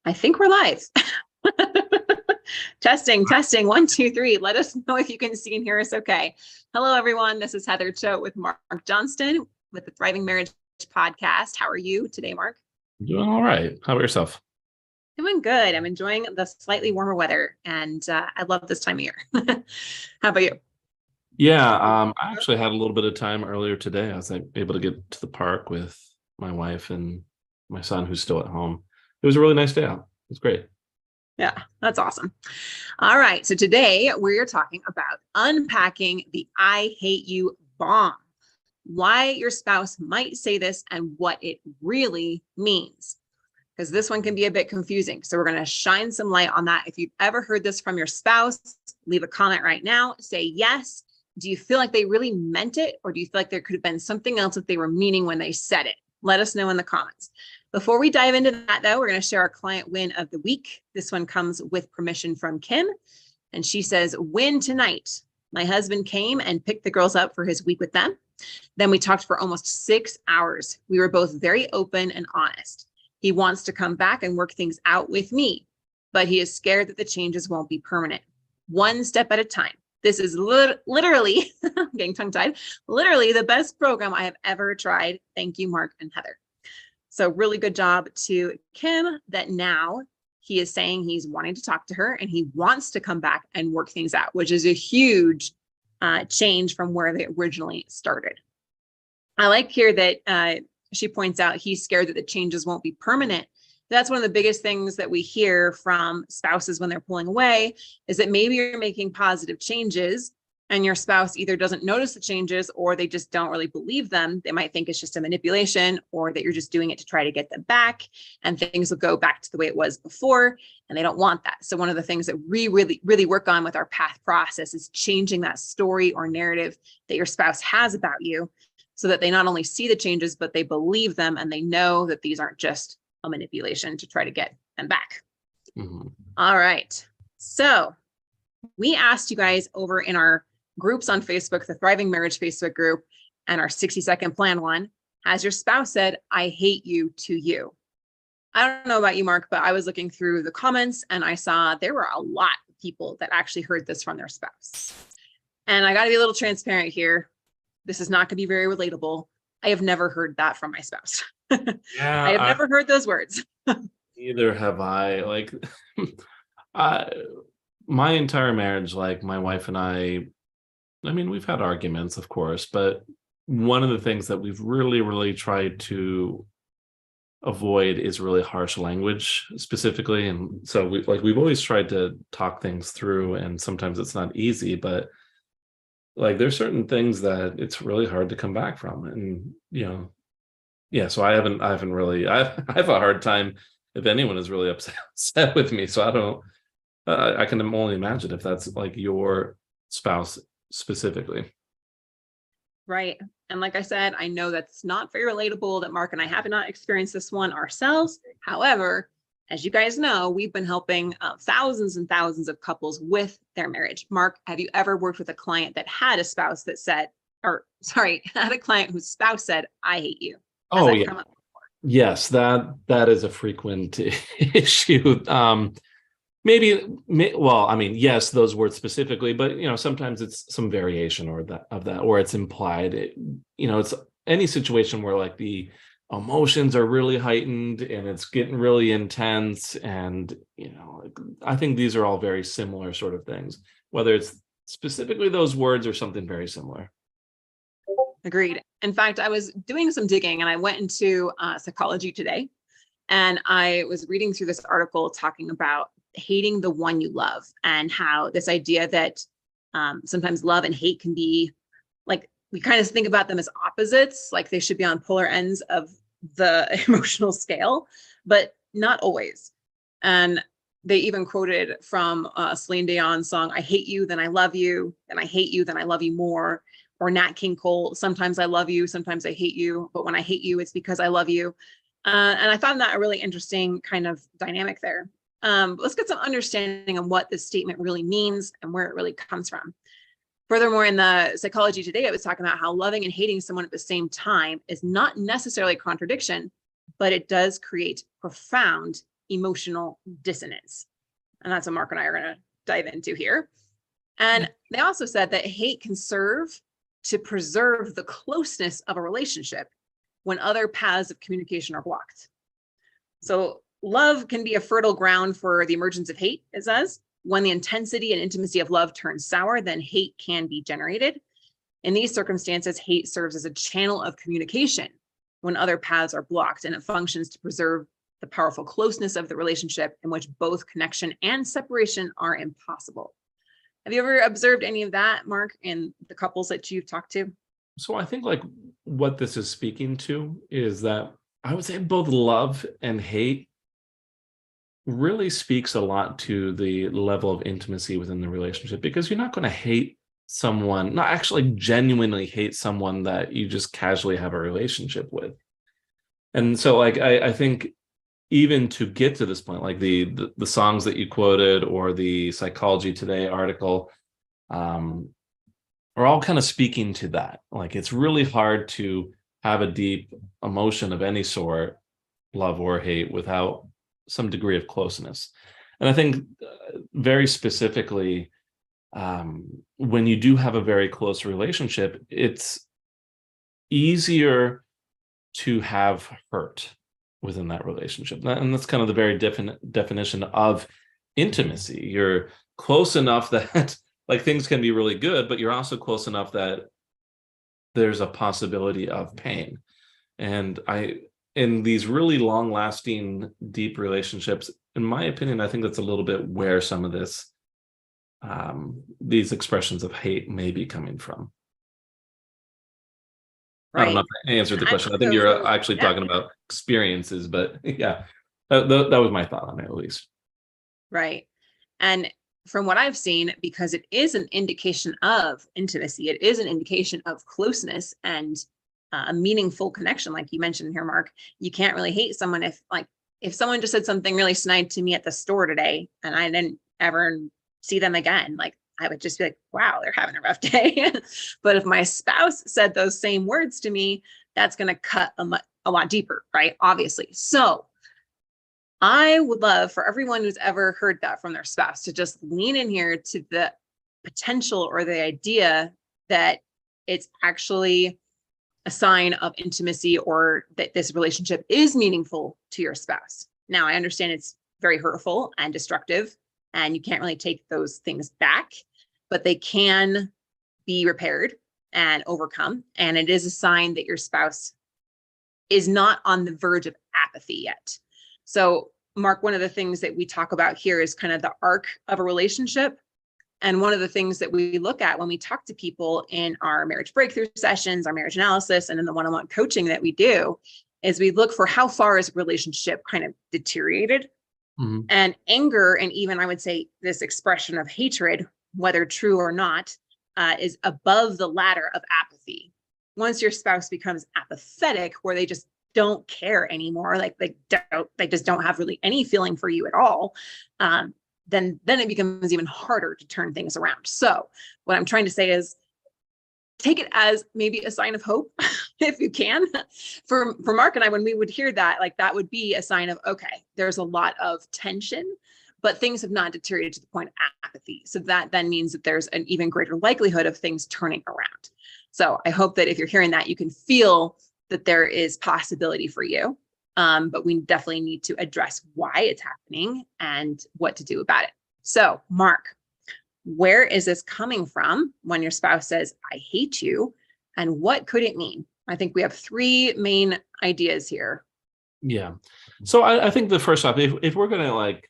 I think we're live. Testing. 1, 2, 3. Let us know if you can see and hear us okay. Hello, everyone. This is Heather Choate with Mark Johnston with the Thriving Marriage Podcast. How are you today, Mark? Doing all right. How about yourself? Doing good. I'm enjoying the slightly warmer weather, and I love this time of year. How about you? Yeah, I actually had a little bit of time earlier today. I was able to get to the park with my wife and my son, who's still at home. It was a really nice day out. It was great. Yeah, that's awesome. All right. So today we are talking about unpacking the I hate you bomb, why your spouse might say this and what it really means. Because this one can be a bit confusing. So we're going to shine some light on that. If you've ever heard this from your spouse, leave a comment right now. Say yes. Do you feel like they really meant it? Or do you feel like there could have been something else that they were meaning when they said it? Let us know in the comments. Before we dive into that, though, we're going to share our client win of the week. This one comes with permission from Kim. And she says, win tonight. My husband came and picked the girls up for his week with them. Then we talked for almost 6 hours. We were both very open and honest. He wants to come back and work things out with me, but he is scared that the changes won't be permanent. One step at a time. This is literally, I'm getting tongue-tied, literally the best program I have ever tried. Thank you, Mark and Heather. So really good job to Kim that now he is saying he's wanting to talk to her and he wants to come back and work things out, which is a huge change from where they originally started. I like here that she points out he's scared that the changes won't be permanent. That's one of the biggest things that we hear from spouses when they're pulling away is that maybe you're making positive changes and your spouse either doesn't notice the changes or they just don't really believe them. They might think it's just a manipulation or that you're just doing it to try to get them back and things will go back to the way it was before and they don't want that. So one of the things that we really work on with our path process is changing that story or narrative that your spouse has about you so that they not only see the changes, but they believe them and they know that these aren't just a manipulation to try to get them back. Mm-hmm. All right. So we asked you guys over in our groups on Facebook, the Thriving Marriage Facebook group, and our 60-second plan one, has your spouse said, I hate you to you? I don't know about you, Mark, but I was looking through the comments and I saw there were a lot of people that actually heard this from their spouse. And I got to be a little transparent here. This is not going to be very relatable. I have never heard that from my spouse. Yeah, I have never heard those words. Neither have I. Like, my entire marriage, like my wife and I mean, we've had arguments, of course, but one of the things that we've really tried to avoid is really harsh language specifically. And so we've always tried to talk things through, and sometimes it's not easy, but like there's certain things that it's really hard to come back from. And, yeah, so I haven't really, I have a hard time if anyone is really upset with me. So I don't, I can only imagine if that's like your spouse specifically. Right. And like I said, I know that's not very relatable, that Mark and I have not experienced this one ourselves. However, as you guys know, we've been helping thousands and thousands of couples with their marriage. Mark, have you ever worked with a client that had a spouse that said, had a client whose spouse said, I hate you? Oh, yeah. Yes, that is a frequent issue. Yes, those words specifically, but sometimes it's some variation of that, or it's implied. It's any situation where like the emotions are really heightened and it's getting really intense, and I think these are all very similar sort of things, whether it's specifically those words or something very similar. Agreed. In fact, I was doing some digging and I went into Psychology Today, and I was reading through this article talking about hating the one you love and how this idea that sometimes love and hate can be like, we kind of think about them as opposites, like they should be on polar ends of the emotional scale, but not always. And they even quoted from Celine Dion's song, I hate you, then I love you, then I hate you, then I love you more. Or Nat King Cole, sometimes I love you, sometimes I hate you, but when I hate you, it's because I love you. And I found that a really interesting kind of dynamic there. But let's get some understanding on what this statement really means and where it really comes from. Furthermore, in the Psychology Today, it was talking about how loving and hating someone at the same time is not necessarily a contradiction, but it does create profound emotional dissonance. And that's what Mark and I are going to dive into here. And they also said that hate can serve to preserve the closeness of a relationship when other paths of communication are blocked. So love can be a fertile ground for the emergence of hate, it says. When the intensity and intimacy of love turns sour, then hate can be generated. In these circumstances, hate serves as a channel of communication when other paths are blocked, and it functions to preserve the powerful closeness of the relationship in which both connection and separation are impossible. Have you ever observed any of that, Mark, in the couples that you've talked to? So I think like what this is speaking to is that I would say both love and hate really speaks a lot to the level of intimacy within the relationship, because you're not going to hate someone, not actually genuinely hate someone that you just casually have a relationship with. And so like I think even to get to this point, like the songs that you quoted or the Psychology Today article, are all kind of speaking to that. Like it's really hard to have a deep emotion of any sort, love or hate, without some degree of closeness. And I think very specifically, when you do have a very close relationship, it's easier to have hurt within that relationship. And that's kind of the very definition of intimacy. You're close enough that like things can be really good, but you're also close enough that there's a possibility of pain. And in these really long lasting, deep relationships, in my opinion, I think that's a little bit where some of this, these expressions of hate may be coming from. I don't know Right. if I answered the I question. I think so, you're actually yeah, talking about experiences, but yeah, that was my thought on it, at least. right. And from what I've seen, because it is an indication of intimacy, it is an indication of closeness and a meaningful connection, like you mentioned here, Mark. You can't really hate someone if someone just said something really snide to me at the store today and I didn't ever see them again, like I would just be like, wow, they're having a rough day. But if my spouse said those same words to me, that's going to cut a lot deeper, right? Obviously. So I would love for everyone who's ever heard that from their spouse to just lean in here to the potential or the idea that it's actually a sign of intimacy or that this relationship is meaningful to your spouse. Now, I understand it's very hurtful and destructive, and you can't really take those things back, but they can be repaired and overcome. And it is a sign that your spouse is not on the verge of apathy yet. So, Mark, one of the things that we talk about here is kind of the arc of a relationship. And one of the things that we look at when we talk to people in our marriage breakthrough sessions, our marriage analysis, and in the one-on-one coaching that we do is we look for how far is relationship kind of deteriorated. Mm-hmm. And anger, and even I would say this expression of hatred, whether true or not, is above the ladder of apathy. Once your spouse becomes apathetic, where they just don't care anymore, like they just don't have really any feeling for you at all, then it becomes even harder to turn things around. So what I'm trying to say is take it as maybe a sign of hope if you can. For Mark and I, when we would hear that, like that would be a sign of, okay, there's a lot of tension, but things have not deteriorated to the point of apathy. So that then means that there's an even greater likelihood of things turning around. So I hope that if you're hearing that, you can feel that there is possibility for you. But we definitely need to address why it's happening and what to do about it. So, Mark, where is this coming from when your spouse says, I hate you? And what could it mean? I think we have three main ideas here. Yeah. So I think the first off, if we're going to like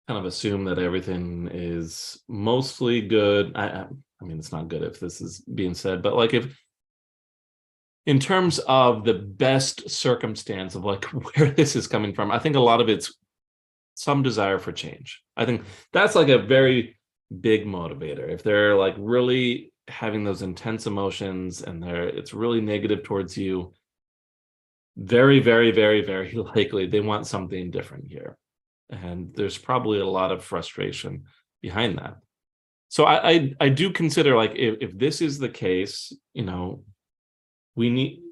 kind of assume that everything is mostly good, I mean, it's not good if this is being said, but like if, in terms of the best circumstance of like where this is coming from, I think a lot of it's some desire for change. I think that's like a very big motivator. If they're like really having those intense emotions and it's really negative towards you, very, very, very, very likely they want something different here. And there's probably a lot of frustration behind that. So I do consider like if this is the case, you know, we need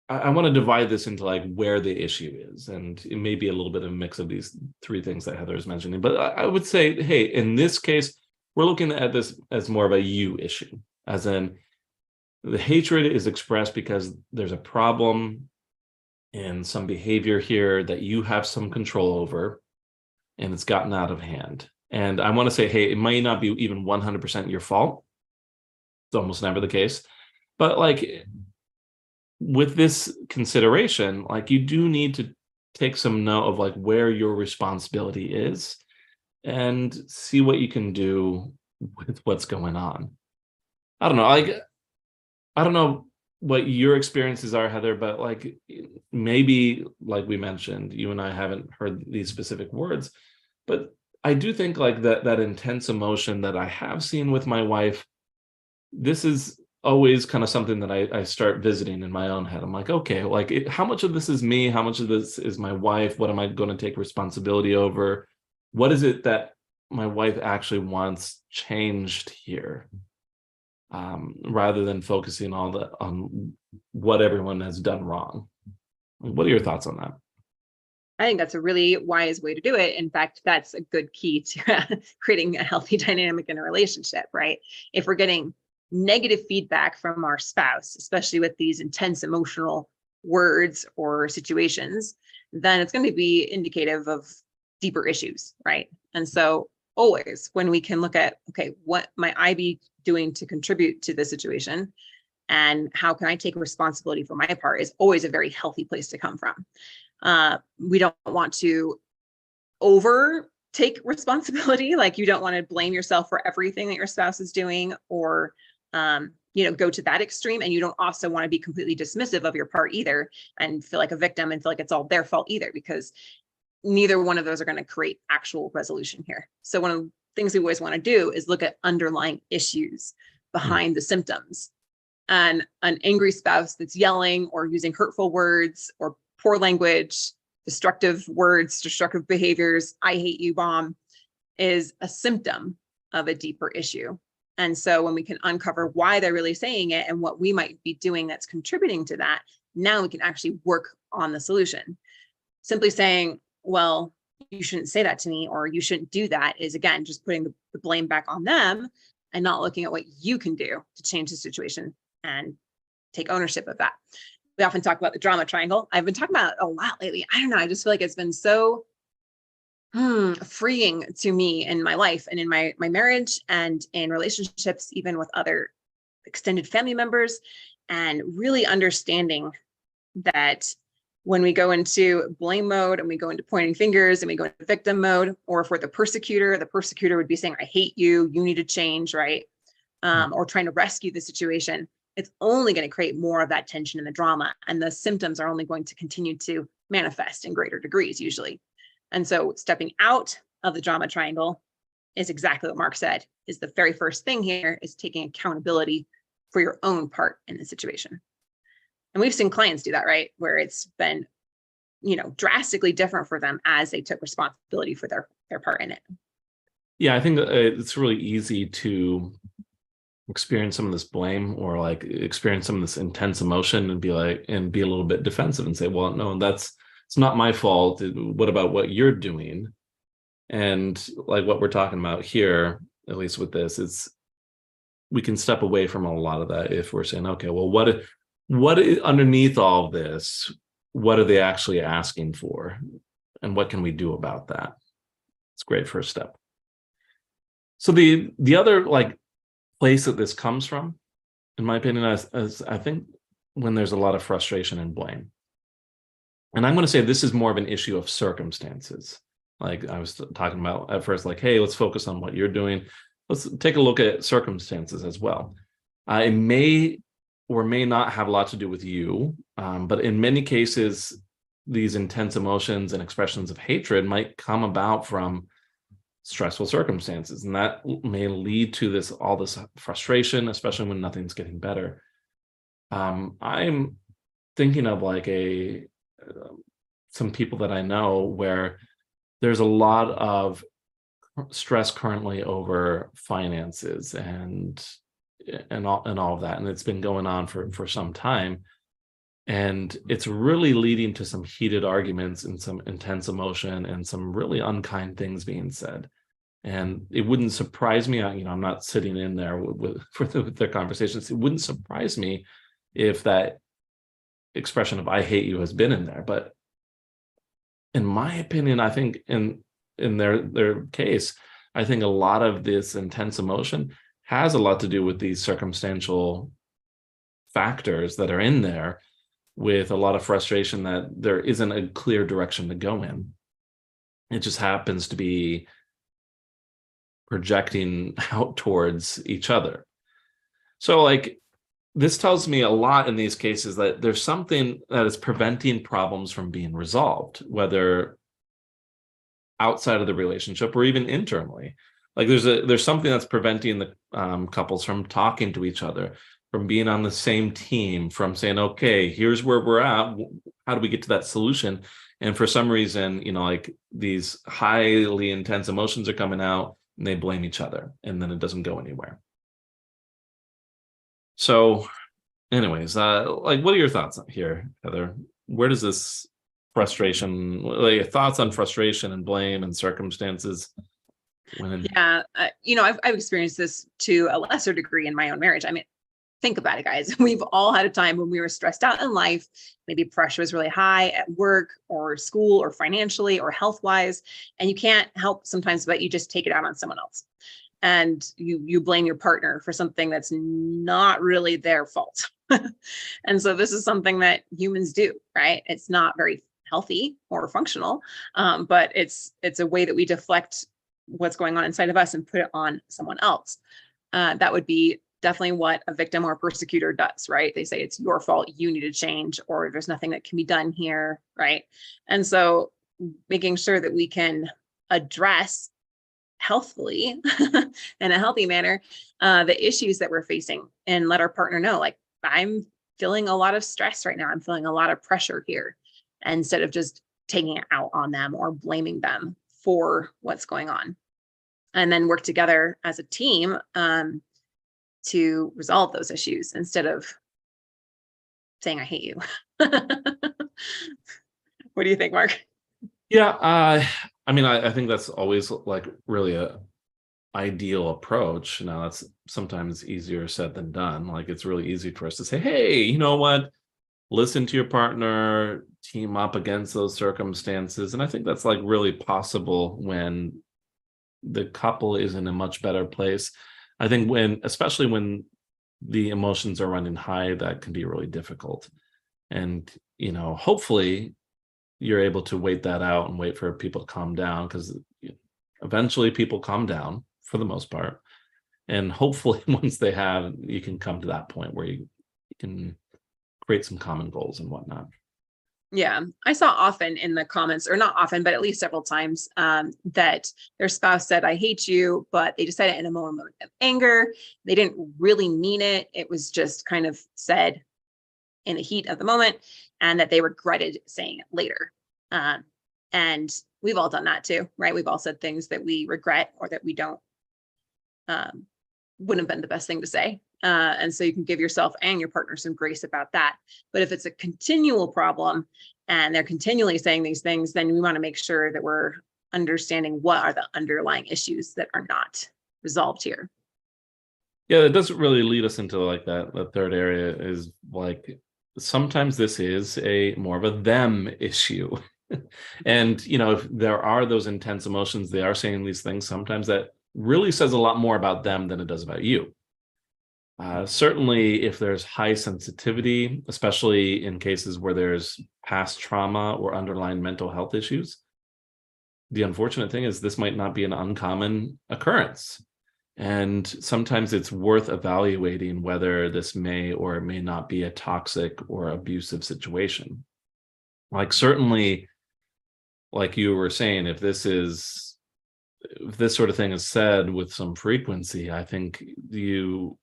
I want to divide this into like where the issue is, and it may be a little bit of a mix of these three things that Heather is mentioning. But I would say, hey, in this case, we're looking at this as more of a you issue, as in the hatred is expressed because there's a problem in some behavior here that you have some control over, and it's gotten out of hand. And I want to say, hey, it might not be even 100% your fault. It's almost never the case. But like with this consideration, like you do need to take some note of like where your responsibility is and see what you can do with what's going on. I don't know. Like, I don't know what your experiences are, Heather, but like maybe, like we mentioned, you and I haven't heard these specific words, but I do think like that intense emotion that I have seen with my wife, this is always kind of something that I start visiting in my own head. I'm like, okay, like how much of this is me? How much of this is my wife? What am I going to take responsibility over? What is it that my wife actually wants changed here? Rather than focusing on what everyone has done wrong. What are your thoughts on that? I think that's a really wise way to do it. In fact, that's a good key to creating a healthy dynamic in a relationship, right? If we're getting negative feedback from our spouse, especially with these intense emotional words or situations, then it's going to be indicative of deeper issues, right? And so always when we can look at, okay, what might I be doing to contribute to the situation? And how can I take responsibility for my part is always a very healthy place to come from. We don't want to over take responsibility. Like you don't want to blame yourself for everything that your spouse is doing or, go to that extreme. And you don't also want to be completely dismissive of your part either and feel like a victim and feel like it's all their fault either, because neither one of those are going to create actual resolution here. So one of the things we always want to do is look at underlying issues behind the symptoms. And an angry spouse that's yelling or using hurtful words or poor language, destructive words, destructive behaviors, I hate you bomb, is a symptom of a deeper issue. And so when we can uncover why they're really saying it and what we might be doing that's contributing to that, now we can actually work on the solution. Simply saying, well, you shouldn't say that to me, or you shouldn't do that, is again just putting the blame back on them and not looking at what you can do to change the situation and take ownership of that. We often talk about the drama triangle. I've been talking about it a lot lately. I don't know. I just feel like it's been so freeing to me in my life and in my marriage and in relationships, even with other extended family members, and really understanding that when we go into blame mode and we go into pointing fingers and we go into victim mode, or if we're the persecutor would be saying, I hate you, you need to change, right? Or trying to rescue the situation. It's only going to create more of that tension and the drama. And the symptoms are only going to continue to manifest in greater degrees usually. And so stepping out of the drama triangle is exactly what Mark said, is the very first thing here is taking accountability for your own part in the situation. And we've seen clients do that, right? Where it's been, drastically different for them as they took responsibility for their part in it. Yeah, I think it's really easy to experience some of this blame or like experience some of this intense emotion and be a little bit defensive and say, well, no, it's not my fault. What about what you're doing? And like what we're talking about here, at least with this, is we can step away from a lot of that if we're saying, okay, well, what is underneath all of this? What are they actually asking for? And what can we do about that? It's a great first step. So the other like place that this comes from, in my opinion, is I think when there's a lot of frustration and blame. And I'm going to say this is more of an issue of circumstances. Like I was talking about at first, like, hey, let's focus on what you're doing. Let's take a look at circumstances as well. It may or may not have a lot to do with you, but in many cases, these intense emotions and expressions of hatred might come about from stressful circumstances, and that may lead to all this frustration, especially when nothing's getting better. I'm thinking of like some people that I know where there's a lot of stress currently over finances and all of that, and it's been going on for some time. And it's really leading to some heated arguments and some intense emotion and some really unkind things being said. And it wouldn't surprise me, I'm not sitting in there with their conversations. It wouldn't surprise me if that expression of "I hate you" has been in there. But in my opinion, I think in their case, I think a lot of this intense emotion has a lot to do with these circumstantial factors that are in there, with a lot of frustration that there isn't a clear direction to go in. It just happens to be projecting out towards each other. So like, this tells me a lot in these cases that there's something that is preventing problems from being resolved, whether outside of the relationship or even internally. Like there's something that's preventing the couples from talking to each other, from being on the same team, from saying, okay, here's where we're at. How do we get to that solution? And for some reason, like these highly intense emotions are coming out and they blame each other, and then it doesn't go anywhere. So anyways, like, what are your thoughts here, Heather? Where does this frustration, like thoughts on frustration and blame and circumstances when Yeah. I've experienced this to a lesser degree in my own marriage. I mean, think about it, guys. We've all had a time when we were stressed out in life. Maybe pressure was really high at work or school or financially or health wise. And you can't help sometimes, but you just take it out on someone else. And you blame your partner for something that's not really their fault. And so this is something that humans do, right? It's not very healthy or functional, but it's a way that we deflect what's going on inside of us and put it on someone else. That would be definitely what a victim or a persecutor does, right? They say it's your fault, you need to change, or there's nothing that can be done here, right? And so making sure that we can address healthfully in a healthy manner the issues that we're facing, and let our partner know, like, I'm feeling a lot of stress right now, I'm feeling a lot of pressure here, instead of just taking it out on them or blaming them for what's going on. And then work together as a team to resolve those issues instead of saying I hate you. What do you think, Mark? Yeah, I mean, I think that's always like really a ideal approach. Now, that's sometimes easier said than done. Like, it's really easy for us to say, hey, you know what? Listen to your partner, team up against those circumstances. And I think that's like really possible when the couple is in a much better place. I think especially when the emotions are running high, that can be really difficult. And, hopefully you're able to wait that out and wait for people to calm down, because eventually people calm down for the most part. And hopefully once they have, you can come to that point where you can create some common goals and whatnot. Yeah, I saw often in the comments, or not often, but at least several times, that their spouse said, I hate you, but they just said it in a moment of anger. They didn't really mean it. It was just kind of said in the heat of the moment, and that they regretted saying it later. And we've all done that too, right? We've all said things that we regret or that we don't, wouldn't have been the best thing to say. And so you can give yourself and your partner some grace about that. But if it's a continual problem and they're continually saying these things, then we want to make sure that we're understanding what are the underlying issues that are not resolved here. Yeah, it doesn't really lead us into like that. The third area is like, sometimes this is a more of a them issue. And, if there are those intense emotions, they are saying these things, sometimes that really says a lot more about them than it does about you. Certainly, if there's high sensitivity, especially in cases where there's past trauma or underlying mental health issues, the unfortunate thing is this might not be an uncommon occurrence. And sometimes it's worth evaluating whether this may or may not be a toxic or abusive situation. Like, certainly, like you were saying, if this sort of thing is said with some frequency, I think you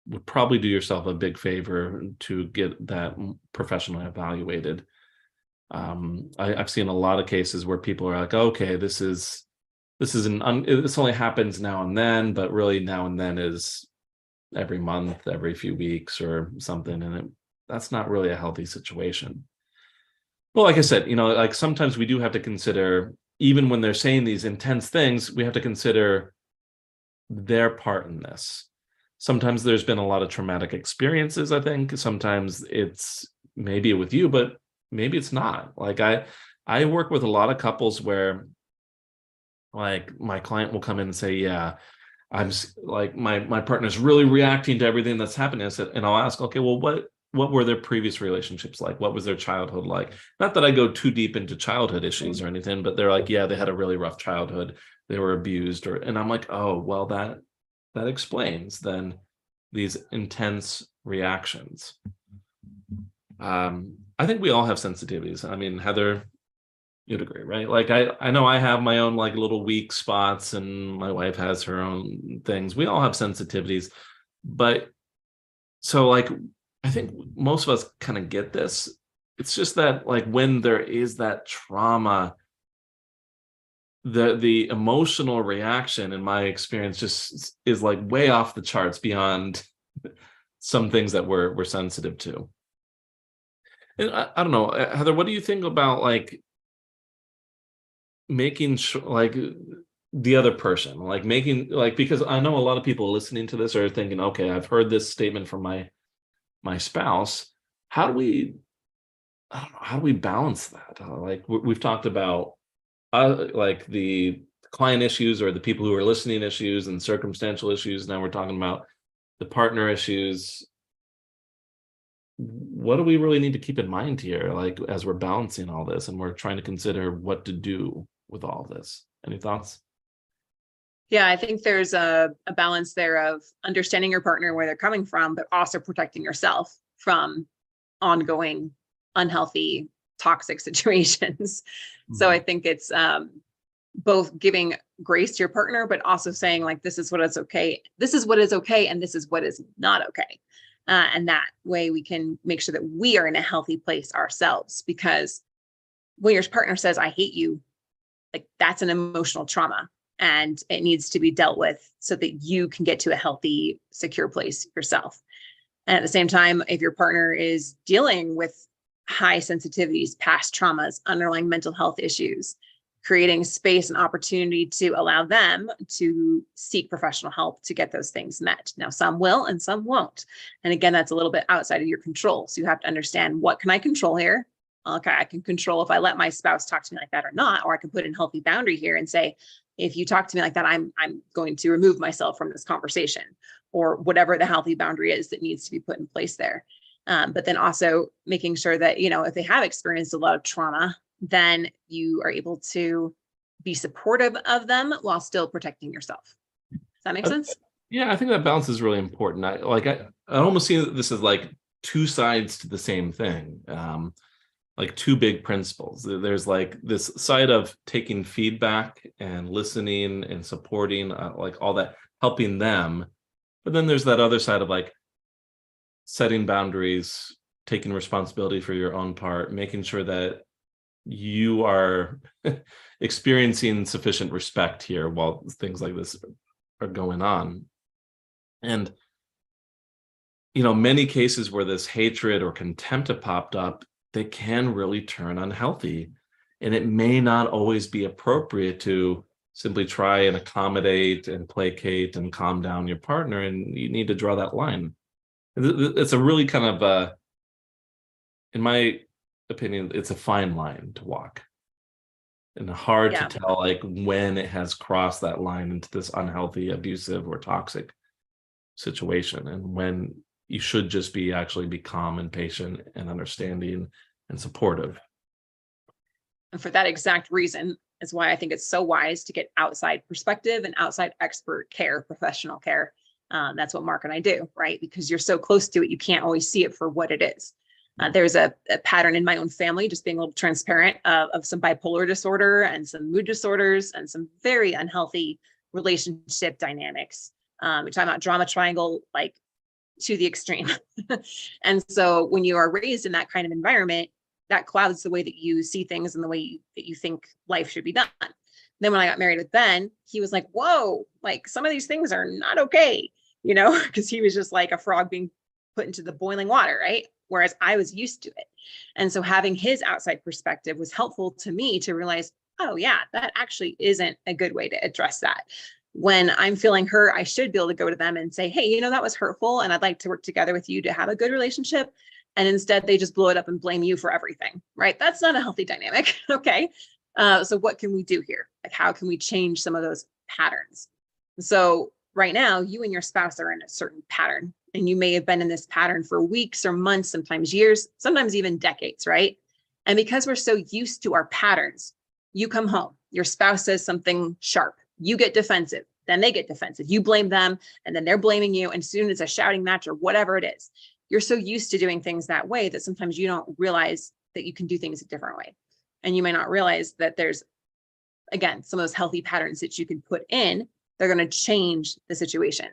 would probably do yourself a big favor to get that professionally evaluated. I've seen a lot of cases where people are like, okay, this only happens now and then, but really now and then is every month, every few weeks or something. And that's not really a healthy situation. Well, like I said, like sometimes we do have to consider, even when they're saying these intense things, we have to consider their part in this. Sometimes there's been a lot of traumatic experiences, I think. Sometimes it's maybe with you, but maybe it's not. Like I work with a lot of couples where like my client will come in and say, yeah, like my partner's really reacting to everything that's happening. And I'll ask, okay, well, what were their previous relationships like? What was their childhood like? Not that I go too deep into childhood issues or anything, but they're like, yeah, they had a really rough childhood. They were abused, and I'm like, oh, well, that explains then these intense reactions. I think we all have sensitivities. I mean, Heather, you'd agree, right? Like I know I have my own like little weak spots, and my wife has her own things. We all have sensitivities, but so like I think most of us kind of get this. It's just that like when there is that trauma, the emotional reaction in my experience just is like way off the charts beyond some things that we're sensitive to. And I don't know, Heather, what do you think about like making sure like the other person, like making like, because I know a lot of people listening to this are thinking, okay, I've heard this statement from my spouse. How do we, I don't know, how do we balance that? Like we've talked about like the client issues or the people who are listening issues and circumstantial issues. Now we're talking about the partner issues. What do we really need to keep in mind here, like as we're balancing all this and we're trying to consider what to do with all this? Any thoughts? Yeah, I think there's a balance there of understanding your partner where they're coming from, but also protecting yourself from ongoing unhealthy, toxic situations. So I Mhm. think it's both giving grace to your partner, but also saying like, this is what is okay. This is what is okay. And this is what is not okay. And that way we can make sure that we are in a healthy place ourselves, because when your partner says, I hate you, like that's an emotional trauma and it needs to be dealt with so that you can get to a healthy, secure place yourself. And at the same time, if your partner is dealing with high sensitivities, past traumas, underlying mental health issues, creating space and opportunity to allow them to seek professional help to get those things met. Now, some will and some won't. And again, that's a little bit outside of your control. So you have to understand, what can I control here? Okay, I can control if I let my spouse talk to me like that or not, or I can put in healthy boundary here and say, if you talk to me like that, I'm going to remove myself from this conversation, or whatever the healthy boundary is that needs to be put in place there. But then also making sure that, if they have experienced a lot of trauma, then you are able to be supportive of them while still protecting yourself. Does that make Uh, sense? yeah, I think that balance is really important. I almost see this as like two sides to the same thing. Like two big principles. There's like this side of taking feedback and listening and supporting, like all that, helping them. But then there's that other side of like setting boundaries, taking responsibility for your own part, making sure that you are experiencing sufficient respect here while things like this are going on. And many cases where this hatred or contempt have popped up, they can really turn unhealthy. And it may not always be appropriate to simply try and accommodate and placate and calm down your partner. And you need to draw that line. It's a really kind of, in my opinion, it's a fine line to walk. And hard to Yeah. tell like when it has crossed that line into this unhealthy, abusive, or toxic situation, and when you should just actually be calm and patient and understanding and supportive. And for that exact reason is why I think it's so wise to get outside perspective and outside expert care, professional care. That's what Mark and I do, right? Because you're so close to it, you can't always see it for what it is. There's a pattern in my own family, just being a little transparent, of some bipolar disorder and some mood disorders and some very unhealthy relationship dynamics. We're talking about drama triangle, like to the extreme. And so when you are raised in that kind of environment, that clouds the way that you see things and the way that you think life should be done. Then when I got married with Ben, he was like, whoa, like some of these things are not okay, because he was just like a frog being put into the boiling water, right? Whereas I was used to it. And so having his outside perspective was helpful to me to realize, oh, yeah, that actually isn't a good way to address that. When I'm feeling hurt, I should be able to go to them and say, hey, that was hurtful. And I'd like to work together with you to have a good relationship. And instead, they just blow it up and blame you for everything, right? That's not a healthy dynamic. Okay. So what can we do here? Like, how can we change some of those patterns? So right now, you and your spouse are in a certain pattern, and you may have been in this pattern for weeks or months, sometimes years, sometimes even decades, right? And because we're so used to our patterns, you come home, your spouse says something sharp, you get defensive, then they get defensive, you blame them, and then they're blaming you. And soon it's a shouting match or whatever it is. You're so used to doing things that way that sometimes you don't realize that you can do things a different way. And you may not realize that there's, again, some of those healthy patterns that you can put in, they're going to change the situation.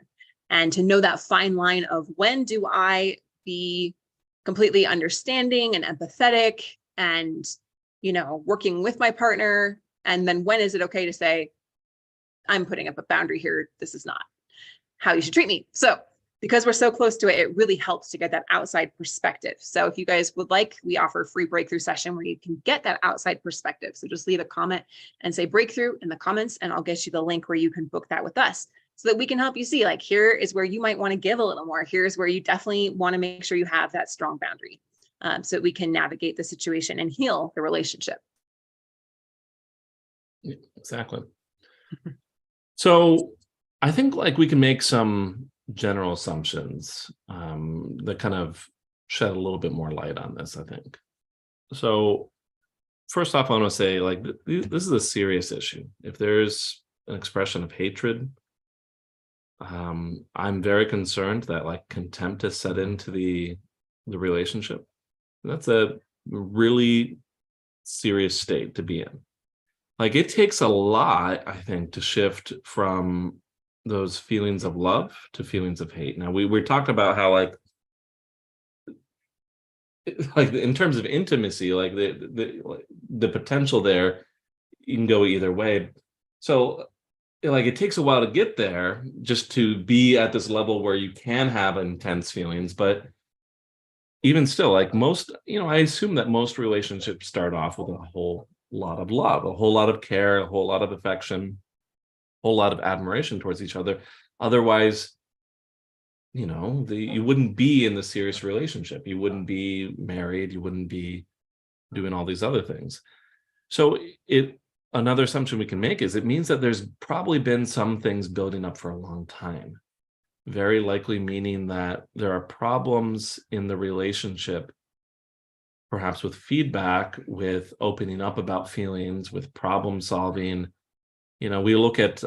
And to know that fine line of when do I be completely understanding and empathetic and, working with my partner, and then when is it okay to say, I'm putting up a boundary here, this is not how you should treat me. So because we're so close to it, it really helps to get that outside perspective. So if you guys would like, we offer a free breakthrough session where you can get that outside perspective. So just leave a comment and say breakthrough in the comments, and I'll get you the link where you can book that with us so that we can help you see, like, here is where you might want to give a little more. Here's where you definitely want to make sure you have that strong boundary, so that we can navigate the situation and heal the relationship. Exactly. So I think like we can make some general assumptions that kind of shed a little bit more light on this, I think. So first off, I want to say, like, this is a serious issue. If there's an expression of hatred, I'm very concerned that like contempt has set into the relationship. That's a really serious state to be in. Like, it takes a lot, I think, to shift from those feelings of love to feelings of hate. Now, we talked about how like in terms of intimacy, like the potential there, you can go either way. So like it takes a while to get there, just to be at this level where you can have intense feelings. But even still, like most, I assume that most relationships start off with a whole lot of love, a whole lot of care, a whole lot of affection, a whole lot of admiration towards each other. Otherwise, you wouldn't be in the serious relationship. You wouldn't be married. You wouldn't be doing all these other things. So another assumption we can make is it means that there's probably been some things building up for a long time. Very likely meaning that there are problems in the relationship, perhaps with feedback, with opening up about feelings, with problem solving. We look at,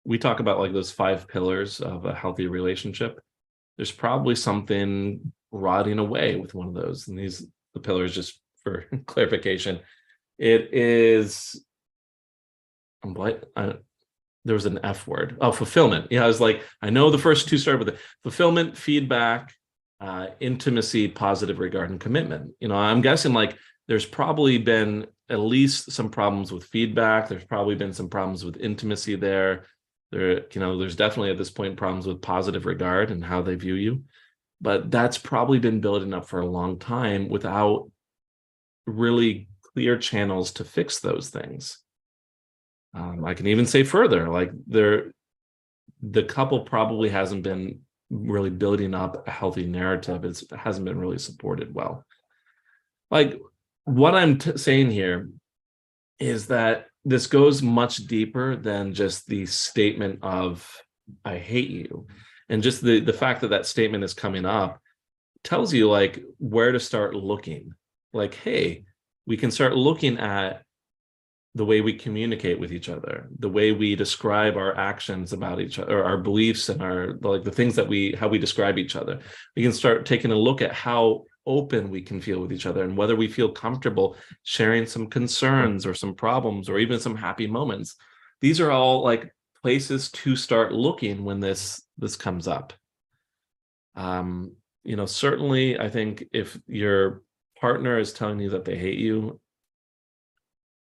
we talk about like those 5 pillars of a healthy relationship. There's probably something rotting away with one of those. And the pillars, just for clarification, it is, there was an F word. Oh, fulfillment. Yeah, I was like, I know the first 2 started with it. Fulfillment, feedback, intimacy, positive regard, and commitment. I'm guessing like there's probably been at least some problems with feedback. There's probably been some problems with intimacy there. There's definitely at this point problems with positive regard and how they view you. But that's probably been building up for a long time without really clear channels to fix those things. I can even say further, like the couple probably hasn't been really building up a healthy narrative. It hasn't been really supported well. Like, what I'm saying here is that this goes much deeper than just the statement of "I hate you," and just the fact that statement is coming up tells you like where to start looking. Like, hey, we can start looking at the way we communicate with each other, the way we describe our actions about each other, or our beliefs, and the things that how we describe each other. We can start taking a look at how open we can feel with each other, and whether we feel comfortable sharing some concerns or some problems or even some happy moments. These are all like places to start looking when this comes up. Certainly, I think if your partner is telling you that they hate you,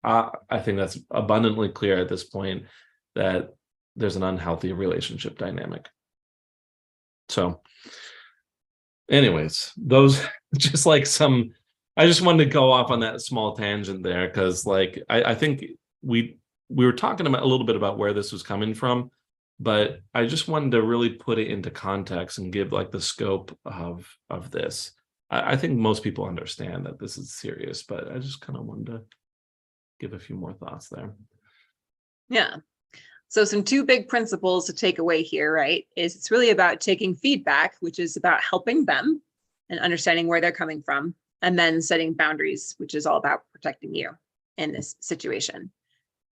I think that's abundantly clear at this point that there's an unhealthy relationship dynamic. So anyways, those just like some, I just wanted to go off on that small tangent there because like I think we were talking about a little bit about where this was coming from, but I just wanted to really put it into context and give like the scope of this. I think most people understand that this is serious, but I just kind of wanted to give a few more thoughts there. Yeah. So some two big principles to take away here, right, is it's really about taking feedback, which is about helping them and understanding where they're coming from, and then setting boundaries, which is all about protecting you in this situation.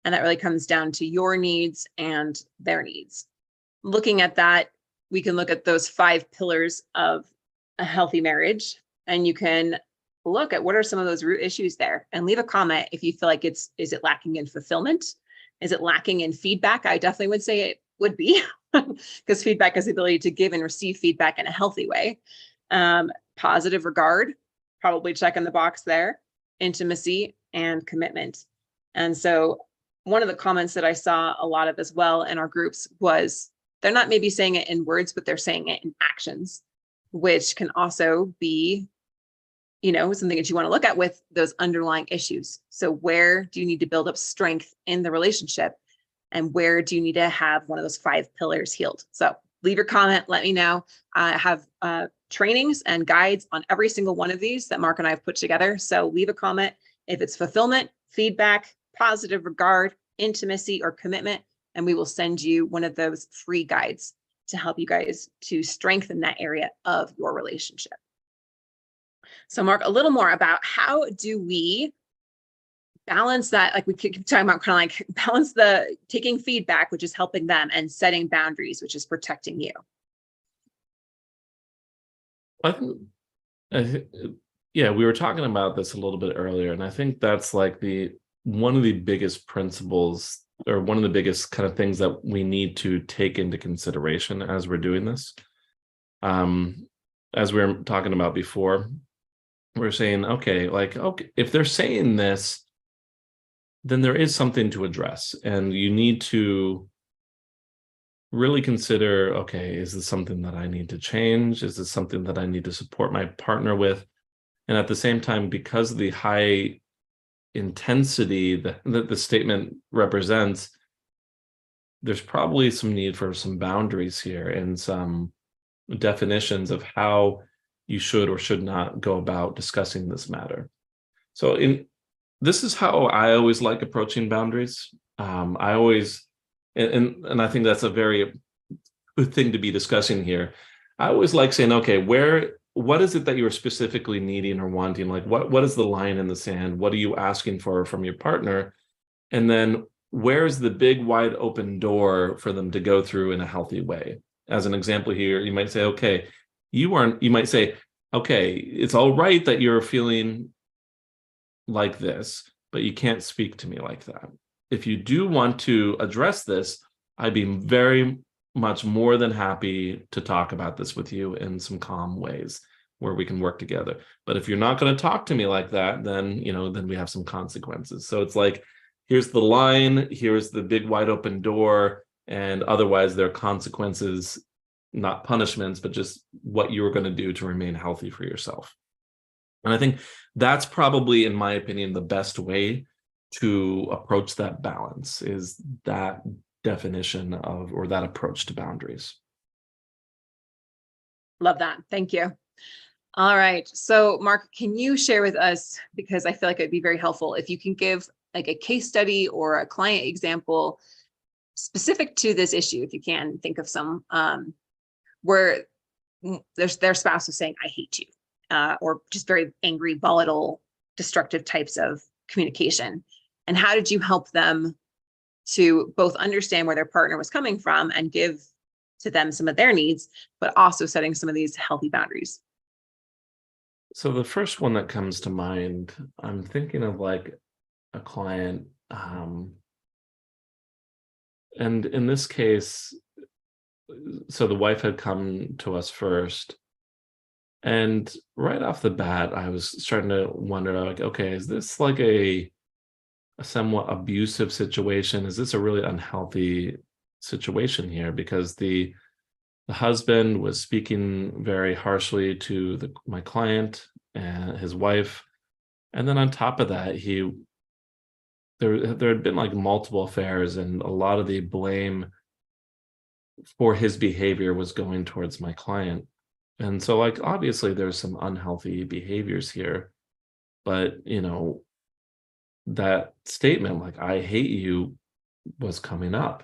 And that really comes down to your needs and their needs. Looking at that, we can look at those 5 pillars of a healthy marriage, and you can look at what are some of those root issues there and leave a comment if you feel like is it lacking in fulfillment? Is it lacking in feedback? I definitely would say it would be because feedback is the ability to give and receive feedback in a healthy way. Positive regard, probably checking the box there. Intimacy and commitment. And so one of the comments that I saw a lot of as well in our groups was they're not maybe saying it in words, but they're saying it in actions, which can also be, something that you want to look at with those underlying issues. So where do you need to build up strength in the relationship? And where do you need to have one of those 5 pillars healed? So leave your comment, let me know. I have trainings and guides on every single one of these that Mark and I have put together. So leave a comment if it's fulfillment, feedback, positive regard, intimacy, or commitment, and we will send you one of those free guides to help you guys to strengthen that area of your relationship. So Mark, a little more about how do we balance that? Like we keep talking about kind of like balance the taking feedback, which is helping them, and setting boundaries, which is protecting you. I think, yeah, we were talking about this a little bit earlier, and I think that's like one of the biggest principles or one of the biggest kind of things that we need to take into consideration as we're doing this. As we were talking about before, we're saying, okay, if they're saying this, then there is something to address, and you need to really consider, okay, is this something that I need to change? Is this something that I need to support my partner with? And at the same time, because of the high intensity that the statement represents, there's probably some need for some boundaries here and some definitions of how you should or should not go about discussing this matter. So this is how I always like approaching boundaries. I always, and I think that's a very good thing to be discussing here. I always like saying, okay, what is it that you're specifically needing or wanting? Like what is the line in the sand? What are you asking for from your partner? And then where's the big wide open door for them to go through in a healthy way? As an example here, you might say, okay, you might say, okay, it's all right that you're feeling like this, but you can't speak to me like that. If you do want to address this, I'd be very much more than happy to talk about this with you in some calm ways where we can work together. But if you're not going to talk to me like that, then, then we have some consequences. So it's like, here's the line, here's the big wide open door, and otherwise there are consequences, not punishments, but just what you were going to do to remain healthy for yourself. And I think that's probably, in my opinion, the best way to approach that balance, is that definition of, or that approach to boundaries. Love that. Thank you. All right. So Mark, can you share with us, because I feel like it'd be very helpful if you can give like a case study or a client example specific to this issue, if you can think of some, where their spouse is saying, I hate you, or just very angry, volatile, destructive types of communication. And how did you help them to both understand where their partner was coming from and give to them some of their needs, but also setting some of these healthy boundaries? So the first one that comes to mind, I'm thinking of like a client, and in this case, so the wife had come to us first, and right off the bat, I was starting to wonder, like, okay, is this like a somewhat abusive situation? Is this a really unhealthy situation here? Because the The husband was speaking very harshly to my client and his wife. And then on top of that, there had been like multiple affairs, and a lot of the blame for his behavior was going towards my client. And so, like, obviously there's some unhealthy behaviors here, but that statement, like, I hate you, was coming up.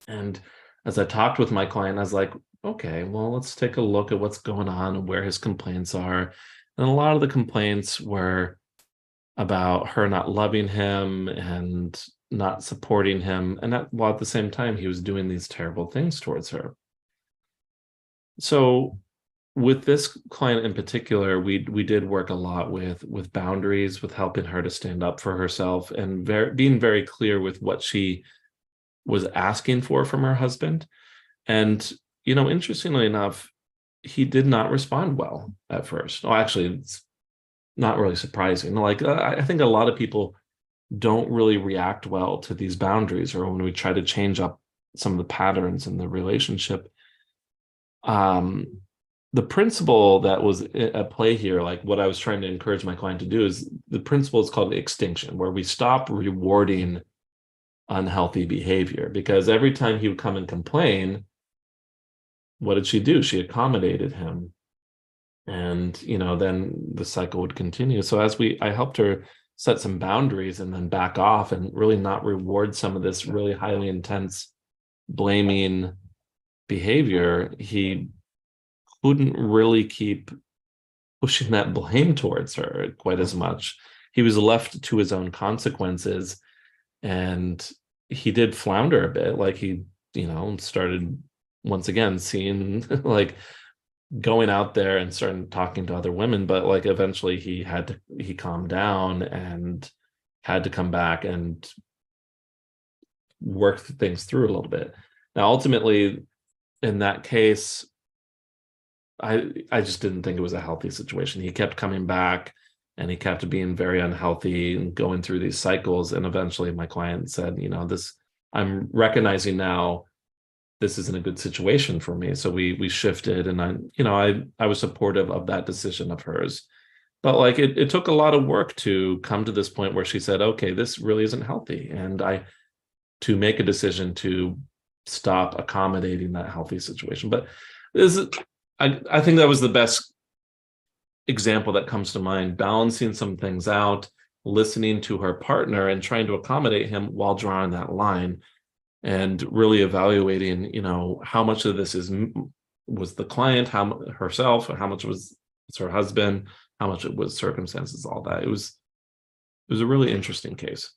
And as I talked with my client, I was like, okay, well, let's take a look at what's going on and where his complaints are. And a lot of the complaints were about her not loving him and not supporting him. And while at the same time, he was doing these terrible things towards her. So with this client in particular, we did work a lot with boundaries, with helping her to stand up for herself, and being very clear with what she was asking for from her husband. And interestingly enough, he did not respond well at first. Oh, actually, it's not really surprising. Like, I think a lot of people don't really react well to these boundaries, or when we try to change up some of the patterns in the relationship. The principle that was at play here, like what I was trying to encourage my client to do, is the principle is called extinction, where we stop rewarding unhealthy behavior. Because every time he would come and complain, what did she do? She accommodated him. And, then the cycle would continue. So I helped her set some boundaries and then back off and really not reward some of this really highly intense blaming behavior, he couldn't really keep pushing that blame towards her quite as much. He was left to his own consequences, and he did flounder a bit. Like, he, started once again seeing like going out there and starting talking to other women, but like eventually he calmed down and had to come back and work things through a little bit. Now, ultimately, in that case, I just didn't think it was a healthy situation. He kept coming back, and he kept being very unhealthy and going through these cycles. And eventually my client said, I'm recognizing now this isn't a good situation for me. So we shifted, and I was supportive of that decision of hers. But like, it took a lot of work to come to this point where she said, okay, this really isn't healthy. And to make a decision to stop accommodating that healthy situation. But I think that was the best example that comes to mind, balancing some things out, listening to her partner and trying to accommodate him while drawing that line, and really evaluating, how much of this was the client, how herself, or how much was her husband, how much it was circumstances, all that. It was a really interesting case.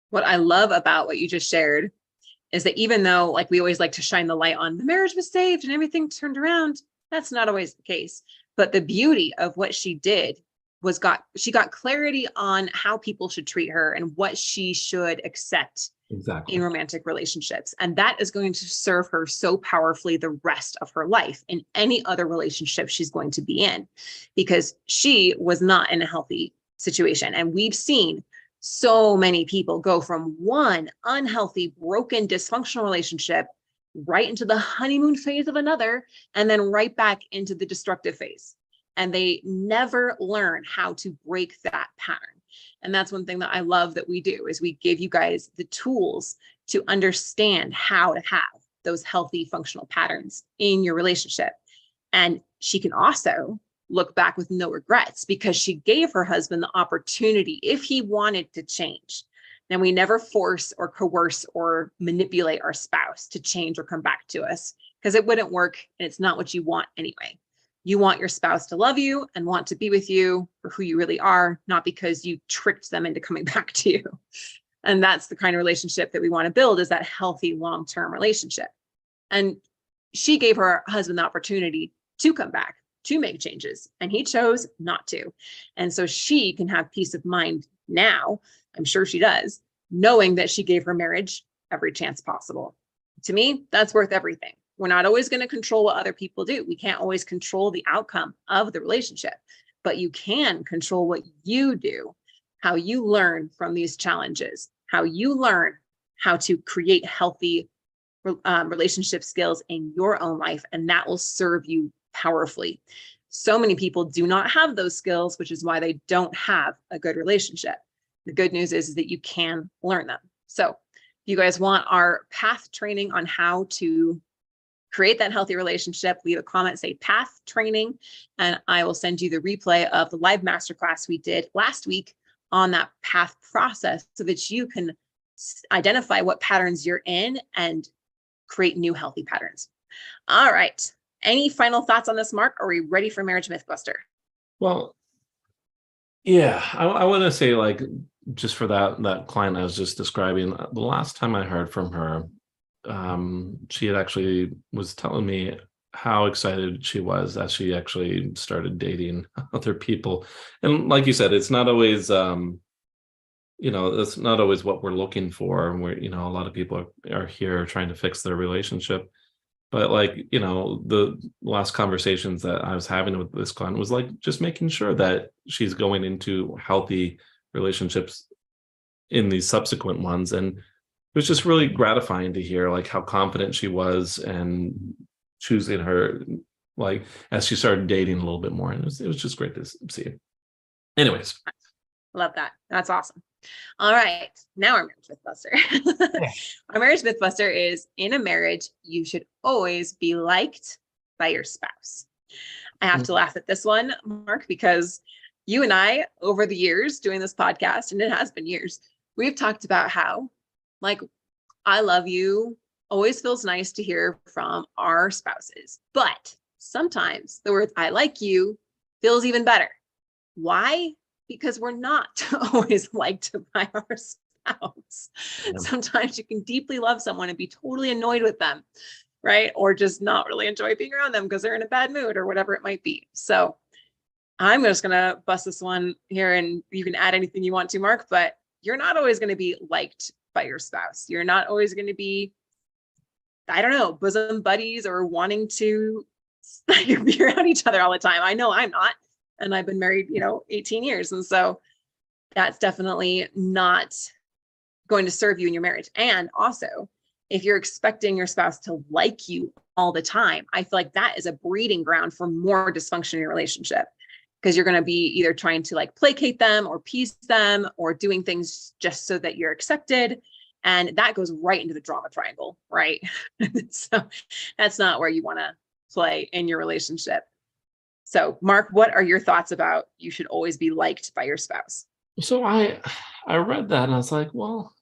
What I love about what you just shared is that even though, like, we always like to shine the light on the marriage was saved and everything turned around, that's not always the case. But the beauty of what she did was she got clarity on how people should treat her and what she should accept Exactly. in romantic relationships. And that is going to serve her so powerfully the rest of her life in any other relationship she's going to be in, because she was not in a healthy situation. And we've seen so many people go from one unhealthy, broken, dysfunctional relationship right into the honeymoon phase of another, and then right back into the destructive phase. And they never learn how to break that pattern. And that's one thing that I love that we do, is we give you guys the tools to understand how to have those healthy functional patterns in your relationship. And she can also look back with no regrets, because she gave her husband the opportunity if he wanted to change. Now, we never force or coerce or manipulate our spouse to change or come back to us, because it wouldn't work, and it's not what you want anyway. You want your spouse to love you and want to be with you for who you really are, not because you tricked them into coming back to you. And that's the kind of relationship that we want to build, is that healthy long-term relationship. And she gave her husband the opportunity to come back, to make changes, and he chose not to. And so she can have peace of mind now, I'm sure she does, knowing that she gave her marriage every chance possible. To me, that's worth everything. We're not always going to control what other people do. We can't always control the outcome of the relationship, but you can control what you do, how you learn from these challenges, how you learn how to create healthy relationship skills in your own life, and that will serve you powerfully. So many people do not have those skills, which is why they don't have a good relationship. The good news is that you can learn them. So if you guys want our path training on how to create that healthy relationship, leave a comment, say path training, and I will send you the replay of the live masterclass we did last week on that path process so that you can identify what patterns you're in and create new healthy patterns. All right. Any final thoughts on this, Mark? Are we ready for Marriage Mythbuster? Well, yeah, I want to say, like, just for that client I was just describing, the last time I heard from her, she had actually was telling me how excited she was as she actually started dating other people. And like you said, it's not always, that's not always what we're looking for. And we're, a lot of people are here trying to fix their relationship. But like, the last conversations that I was having with this client was like just making sure that she's going into healthy relationships in these subsequent ones. And it was just really gratifying to hear like how confident she was and choosing her, like as she started dating a little bit more. And it was just great to see. Anyways. Love that. That's awesome. All right. Now our marriage mythbuster. Yeah. Our marriage mythbuster is, in a marriage, you should always be liked by your spouse. I have to laugh at this one, Mark, because you and I, over the years doing this podcast, and it has been years, we've talked about how, like, I love you always feels nice to hear from our spouses. But sometimes the words I like you feels even better. Why? Because we're not always liked by our spouse. Yeah. Sometimes you can deeply love someone and be totally annoyed with them, right? Or just not really enjoy being around them because they're in a bad mood or whatever it might be. So I'm just going to bust this one here, and you can add anything you want to, Mark, but you're not always going to be liked by your spouse. You're not always going to be, I don't know, bosom buddies or wanting to be around each other all the time. I know I'm not. And I've been married, 18 years. And so that's definitely not going to serve you in your marriage. And also, if you're expecting your spouse to like you all the time, I feel like that is a breeding ground for more dysfunction in your relationship, because you're going to be either trying to like placate them or appease them or doing things just so that you're accepted. And that goes right into the drama triangle, right? So that's not where you want to play in your relationship. So, Mark, what are your thoughts about you should always be liked by your spouse? So I read that and I was like, well,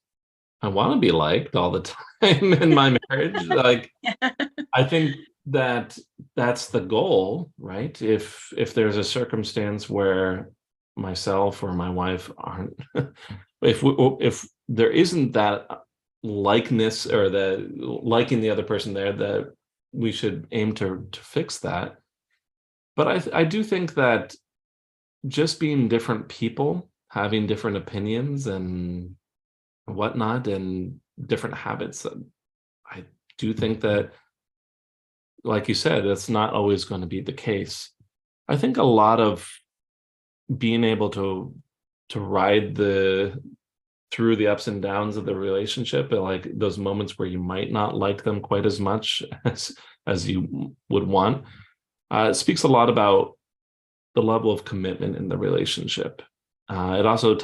I want to be liked all the time in my marriage. Like, I think that that's the goal, right? If there's a circumstance where myself or my wife aren't, if there isn't that likeness or the liking the other person there, that we should aim to fix that. But I do think that just being different people, having different opinions and whatnot, and different habits, I do think that, like you said, that's not always going to be the case. I think a lot of being able to ride through the ups and downs of the relationship, and like those moments where you might not like them quite as much as you would want, it speaks a lot about the level of commitment in the relationship. It also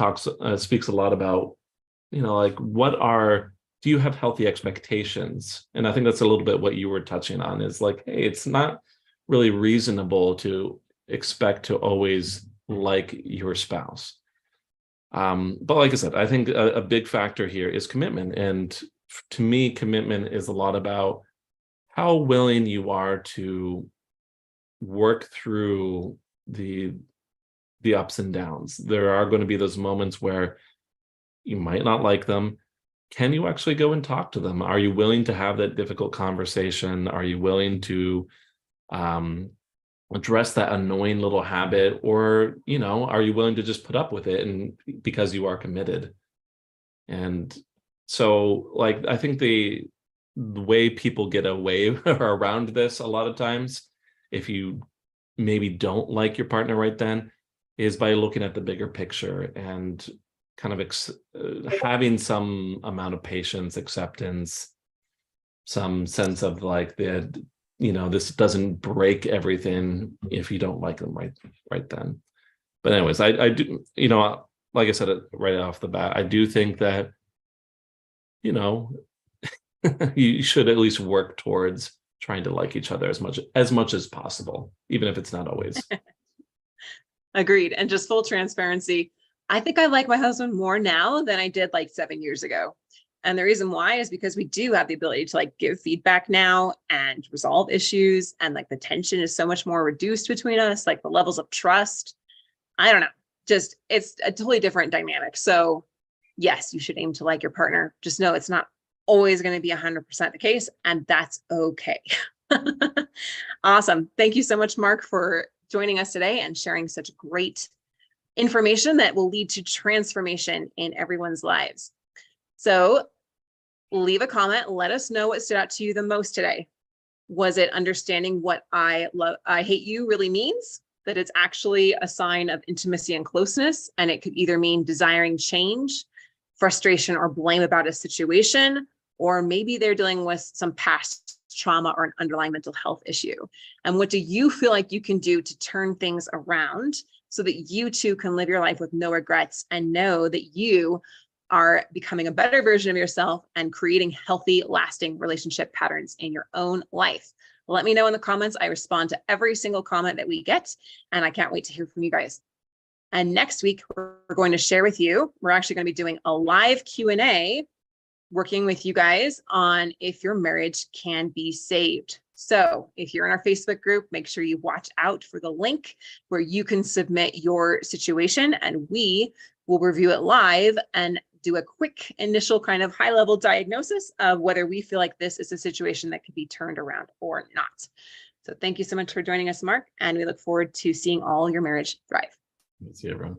speaks a lot about, like, do you have healthy expectations? And I think that's a little bit what you were touching on, is like, hey, it's not really reasonable to expect to always like your spouse. But like I said, I think a big factor here is commitment. And to me, commitment is a lot about how willing you are to work through the ups and downs. There are going to be those moments where you might not like them. Can you actually go and talk to them? Are you willing to have that difficult conversation? Are you willing to address that annoying little habit? Or, are you willing to just put up with it and because you are committed? And so, like, I think the way people get away or around this a lot of times, if you maybe don't like your partner right then, is by looking at the bigger picture and kind of having some amount of patience, acceptance, some sense of like this doesn't break everything if you don't like them right then. But anyways, I do, like I said it right off the bat, I do think that, you know, you should at least work towards trying to like each other as much as possible, even if it's not always. Agreed. And just full transparency, I think I like my husband more now than I did like 7 years ago. And the reason why is because we do have the ability to like give feedback now and resolve issues. And like the tension is so much more reduced between us, like the levels of trust. I don't know, just it's a totally different dynamic. So yes, you should aim to like your partner. Just know it's not always going to be 100% the case, and that's okay. Awesome. Thank you so much, Mark, for joining us today and sharing such great information that will lead to transformation in everyone's lives. So leave a comment. Let us know what stood out to you the most today. Was it understanding what I hate you really means? That it's actually a sign of intimacy and closeness, and it could either mean desiring change, frustration, or blame about a situation, or maybe they're dealing with some past trauma or an underlying mental health issue. And what do you feel like you can do to turn things around so that you too can live your life with no regrets and know that you are becoming a better version of yourself and creating healthy, lasting relationship patterns in your own life? Let me know in the comments. I respond to every single comment that we get, and I can't wait to hear from you guys. And next week, we're going to share with you, we're actually going to be doing a live Q&A, working with you guys on if your marriage can be saved. So if you're in our Facebook group, make sure you watch out for the link where you can submit your situation, and we will review it live and do a quick initial kind of high level diagnosis of whether we feel like this is a situation that could be turned around or not. So thank you so much for joining us, Mark, and we look forward to seeing all your marriage thrive. See you, everyone.